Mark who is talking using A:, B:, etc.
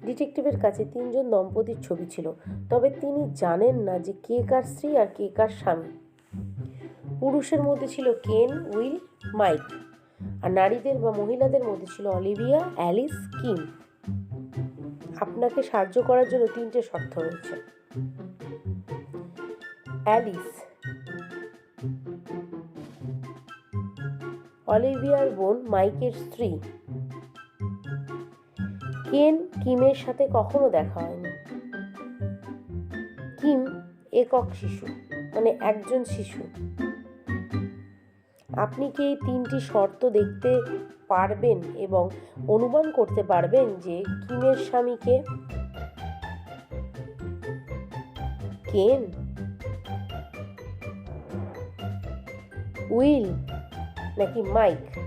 A: ডিটেকটিভের কাছে তিনজন দম্পতির ছবি ছিল, তবে তিনি জানেন না যে কে কার স্ত্রী আর কে কার স্বামী। পুরুষের মধ্যে ছিল কেন, উইল, মাইক, আর নারীদের বা মহিলাদের মধ্যে ছিল অলিভিয়া, অ্যালিস, কিম। আপনাকে সাহায্য করার জন্য তিনটে শর্ত রয়েছে। অ্যালিস অলিভিয়ার বোন, মাইকের স্ত্রী। কেন কিমের সাথে কখনো দেখা হয়নি। কিম একক শিশু, মানে একজন শিশু। আপনি কি এই তিনটি শর্ত দেখতে পারবেন এবং অনুমান করতে পারবেন যে কিমের স্বামীকে? কেন, উইল নাকি মাইক?